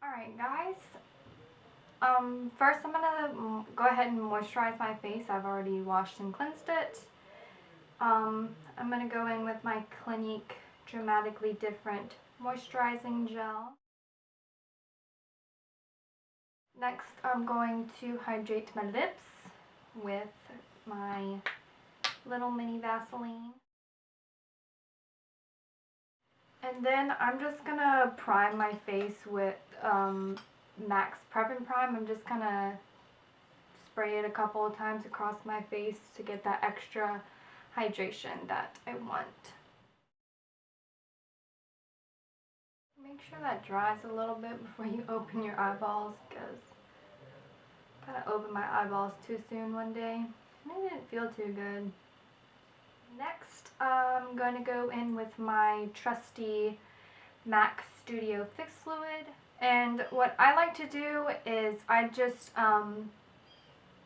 Alright guys, first I'm gonna go ahead and moisturize my face. I've already washed and cleansed it. I'm gonna go in with my Clinique Dramatically Different Moisturizing Gel. Next I'm going to hydrate my lips with my little mini Vaseline. And then I'm just gonna prime my face with Max Prep and Prime. I'm just gonna spray it a couple of times across my face to get that extra hydration that I want. Make sure that dries a little bit before you open your eyeballs, because I kind of opened my eyeballs too soon one day and it didn't feel too good. Next, I'm going to go in with my trusty MAC Studio Fix Fluid. And what I like to do is I just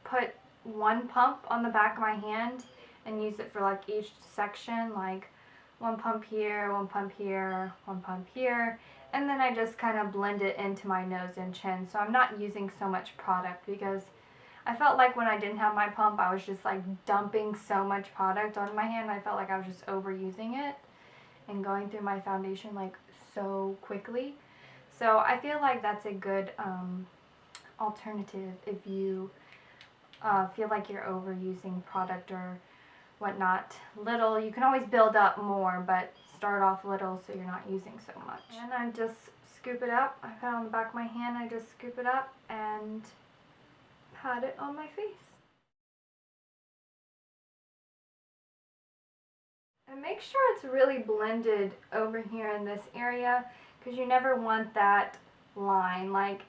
put one pump on the back of my hand and use it for like each section, like one pump here, one pump here, one pump here, and then I just kind of blend it into my nose and chin. So I'm not using so much product, because I felt like when I didn't have my pump, I was just like dumping so much product on my hand. I felt like I was just overusing it and going through my foundation like so quickly. So I feel like that's a good alternative if you feel like you're overusing product or whatnot. Little, you can always build up more, but start off little so you're not using so much. And I just scoop it up. I put it on the back of my hand, I just scoop it up and pat it on my face. And make sure it's really blended over here in this area, because you never want that line. Like,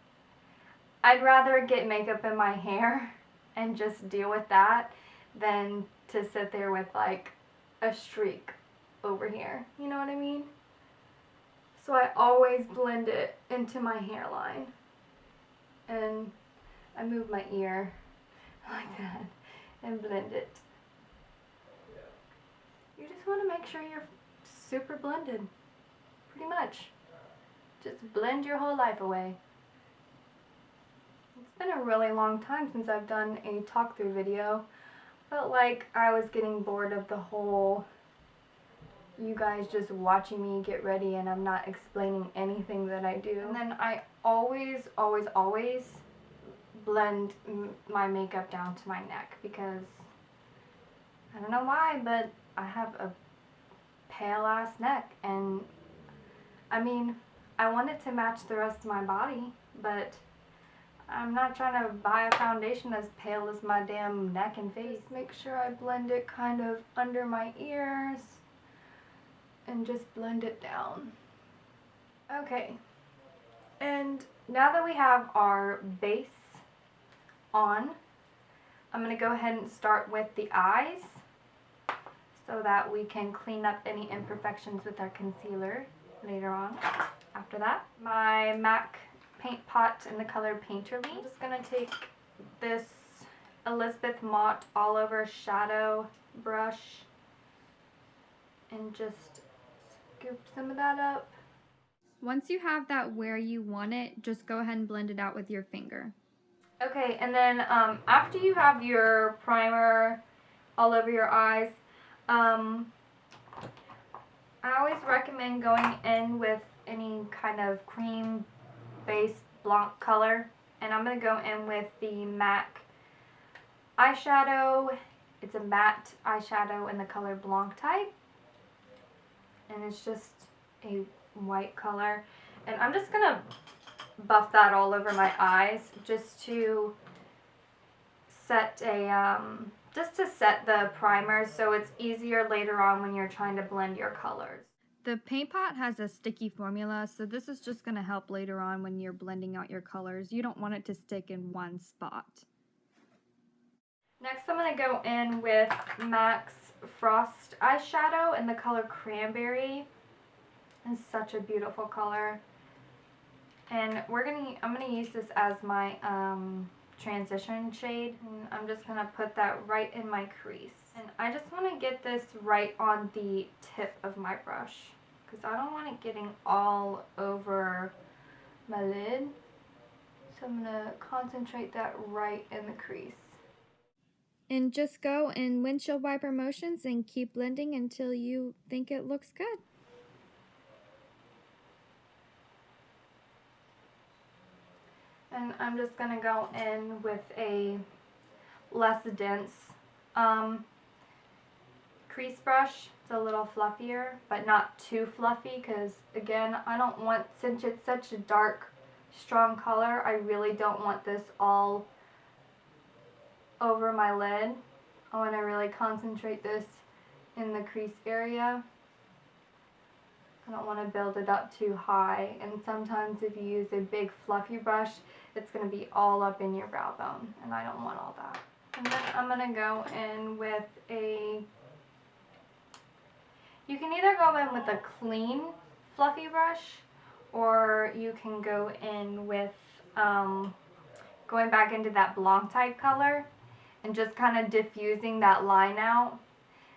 I'd rather get makeup in my hair and just deal with that than to sit there with like a streak over here. You know what I mean? So I always blend it into my hairline. And I move my ear like that and blend it. You just want to make sure you're super blended. Pretty much. Just blend your whole life away. It's been a really long time since I've done a talk-through video. Felt like I was getting bored of the whole you guys just watching me get ready and I'm not explaining anything that I do. And then I always blend my makeup down to my neck, because I don't know why, but I have a pale ass neck, and I mean, I want it to match the rest of my body, but I'm not trying to buy a foundation as pale as my damn neck and face. Make sure I blend it kind of under my ears and just blend it down. Okay, and now that we have our base on, I'm going to go ahead and start with the eyes so that we can clean up any imperfections with our concealer later on. After that, my MAC paint pot in the color Painterly. I'm just going to take this Elizabeth Mott all over shadow brush and just scoop some of that up. Once you have that where you want it, just go ahead and blend it out with your finger. Okay, and then after you have your primer all over your eyes, I always recommend going in with any kind of cream base blanc color, and I'm going to go in with the MAC eyeshadow. It's a matte eyeshadow in the color Blanc type, and it's just a white color, and I'm just going to buff that all over my eyes just to set a set the primer so it's easier later on when you're trying to blend your colors. The paint pot has a sticky formula, so this is just going to help later on when you're blending out your colors. You don't want it to stick in one spot. Next I'm going to go in with MAC's Frost eyeshadow in the color Cranberry. It's such a beautiful color. And I'm gonna use this as my transition shade, and I'm just gonna put that right in my crease. And I just want to get this right on the tip of my brush, because I don't want it getting all over my lid. So I'm gonna concentrate that right in the crease. And just go in windshield wiper motions and keep blending until you think it looks good. And I'm just gonna go in with a less dense crease brush. It's a little fluffier, but not too fluffy, because again, I don't want, since it's such a dark, strong color, I really don't want this all over my lid. I want to really concentrate this in the crease area. I don't want to build it up too high, and sometimes if you use a big fluffy brush, it's going to be all up in your brow bone, and I don't want all that. And then I'm going to go in with a, you can either go in with a clean fluffy brush, or you can go in with going back into that Blanc type color and just kind of diffusing that line out.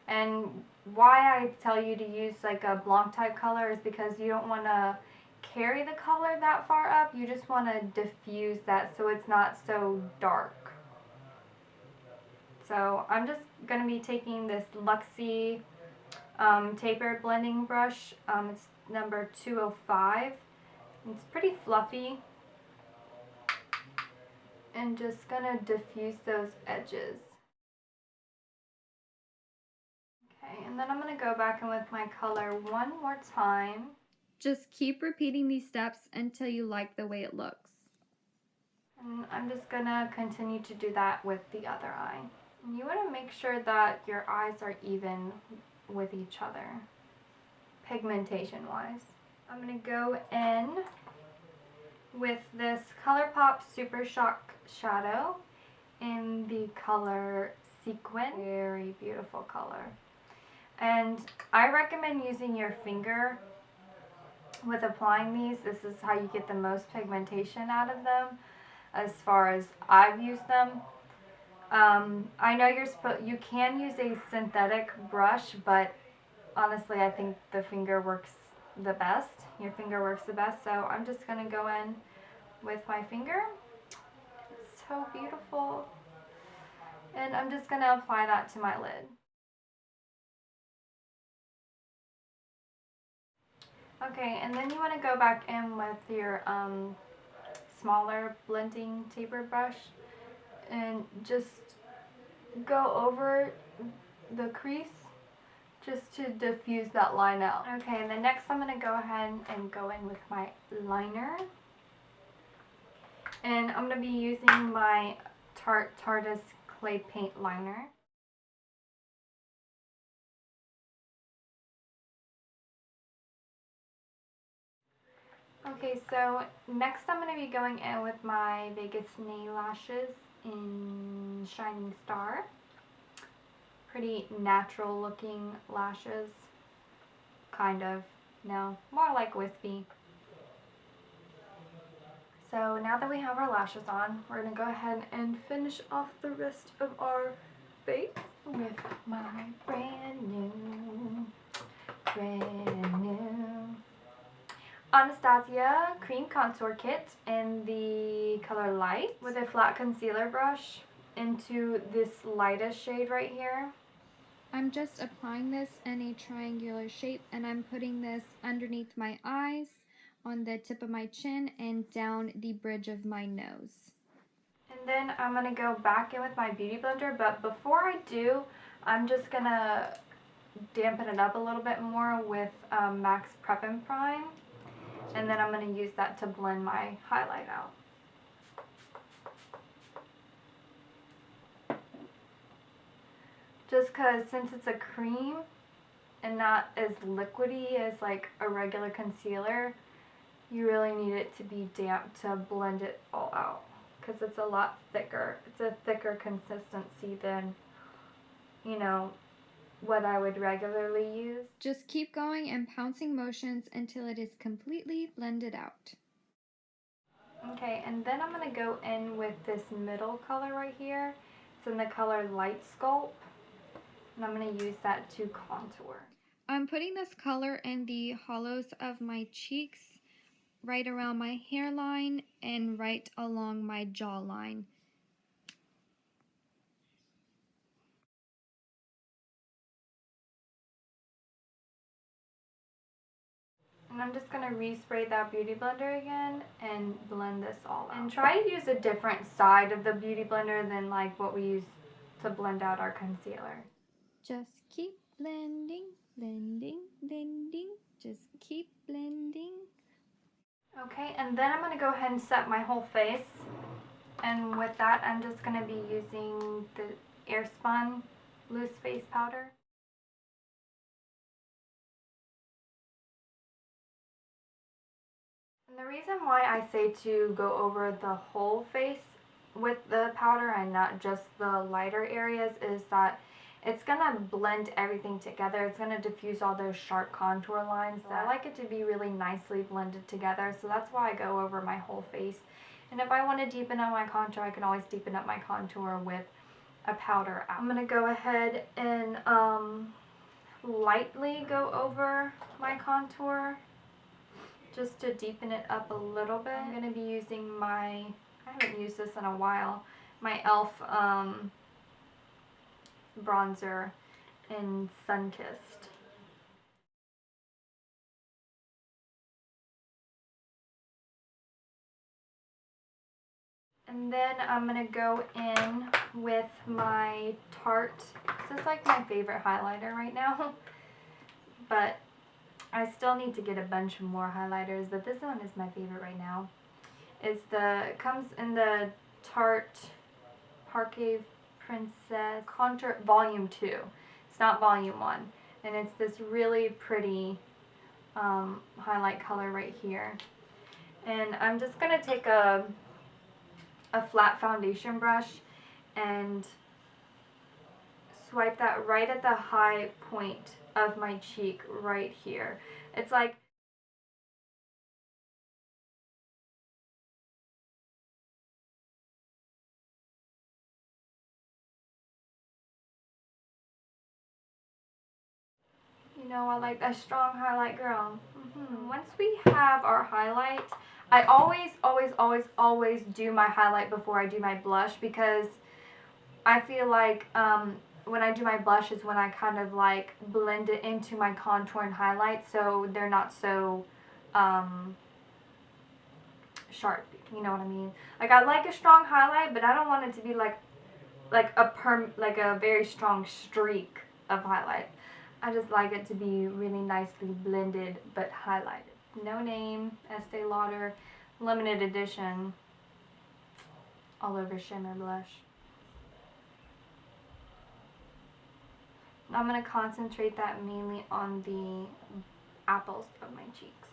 And why I tell you to use like a Blanc type color is because you don't want to carry the color that far up. You just want to diffuse that so it's not so dark. So I'm just going to be taking this Luxie tapered blending brush. It's number 205. It's pretty fluffy. And just going to diffuse those edges. Okay, and then I'm going to go back in with my color one more time. Just keep repeating these steps until you like the way it looks. And I'm just going to continue to do that with the other eye. And you want to make sure that your eyes are even with each other, pigmentation wise. I'm going to go in with this ColourPop Super Shock Shadow in the color Sequin. Very beautiful color. And I recommend using your finger with applying these. This is how you get the most pigmentation out of them, as far as I've used them. I know you can use a synthetic brush, but honestly I think the finger works the best. Your finger works the best, so I'm just going to go in with my finger. It's so beautiful. And I'm just going to apply that to my lid. Okay, and then you want to go back in with your smaller blending taper brush and just go over the crease just to diffuse that line out. Okay, and then next I'm going to go ahead and go in with my liner. And I'm going to be using my Tarte's Clay Paint Liner. Okay, so next I'm going to be going in with my Vegas nail lashes in Shining Star. Pretty natural looking lashes. Kind of. No, more like wispy. So now that we have our lashes on, we're going to go ahead and finish off the rest of our face with my brand new Anastasia Cream Contour Kit in the color Light with a flat concealer brush into this lightest shade right here. I'm just applying this in a triangular shape, and I'm putting this underneath my eyes, on the tip of my chin, and down the bridge of my nose. And then I'm going to go back in with my Beauty Blender, but before I do, I'm just going to dampen it up a little bit more with MAC's Prep and Prime. And then I'm going to use that to blend my highlight out. Just because since it's a cream and not as liquidy as like a regular concealer, you really need it to be damp to blend it all out. Because it's a lot thicker. It's a thicker consistency than, you know, what I would regularly use. Just keep going and pouncing motions until it is completely blended out. Okay, and then I'm going to go in with this middle color right here. It's in the color Light Sculpt. And I'm going to use that to contour. I'm putting this color in the hollows of my cheeks right around my hairline and right along my jawline. And I'm just going to respray that beauty blender again and blend this all out. And try to use a different side of the beauty blender than like what we use to blend out our concealer. Just keep blending, blending, blending. Just keep blending. Okay, and then I'm going to go ahead and set my whole face. And with that, I'm just going to be using the Airspun loose face powder. And the reason why I say to go over the whole face with the powder and not just the lighter areas is that it's going to blend everything together. It's going to diffuse all those sharp contour lines. I like it to be really nicely blended together, so that's why I go over my whole face. And if I want to deepen up my contour, I can always deepen up my contour with a powder out. I'm going to go ahead and lightly go over my contour just to deepen it up a little bit. I'm going to be using I haven't used this in a while, my e.l.f. bronzer in Sunkissed. And then I'm going to go in with my Tarte. This is like my favorite highlighter right now, but I still need to get a bunch more highlighters, but this one is my favorite right now. It comes in the Tarte Parquet Princess Contour Volume 2. It's not Volume 1. And it's this really pretty highlight color right here. And I'm just going to take a flat foundation brush and swipe that right at the high point of my cheek right here. It's like you know, I like that strong highlight, girl. Once we have our highlight, I always do my highlight before I do my blush, because I feel like when I do my blush is when I kind of like blend it into my contour and highlight, so they're not so sharp. You know what I mean? Like, I like a strong highlight, but I don't want it to be like a very strong streak of highlight. I just like it to be really nicely blended but highlighted. No Name, Estee Lauder, limited edition, all over shimmer blush. I'm going to concentrate that mainly on the apples of my cheeks.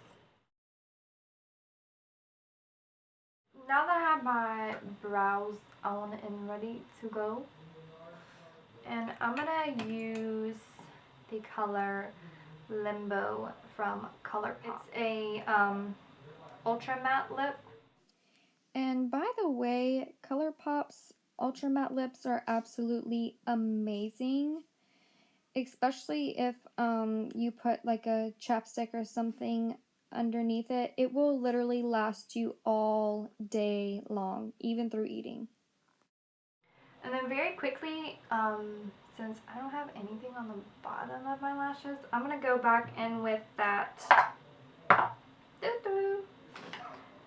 Now that I have my brows on and ready to go, and I'm going to use the color Limbo from ColourPop. It's a ultra matte lip. And by the way, ColourPop's Ultra Matte Lips are absolutely amazing. Especially if you put like a chapstick or something underneath it. It will literally last you all day long, even through eating. And then very quickly, since I don't have anything on the bottom of my lashes, I'm going to go back in with that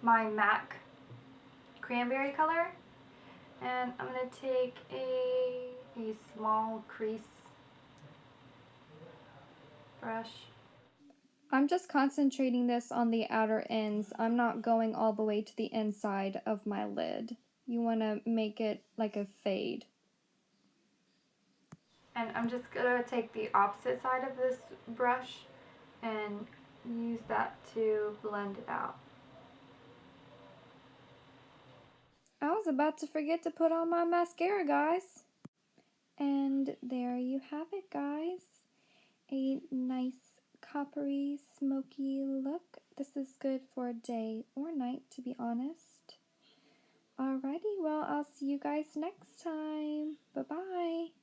my MAC cranberry color, and I'm going to take a small crease brush. I'm just concentrating this on the outer ends. I'm not going all the way to the inside of my lid. You want to make it like a fade. And I'm just going to take the opposite side of this brush and use that to blend it out. I was about to forget to put on my mascara, guys. And there you have it, guys. A nice coppery, smoky look. This is good for day or night, to be honest. Alrighty, well, I'll see you guys next time. Bye-bye.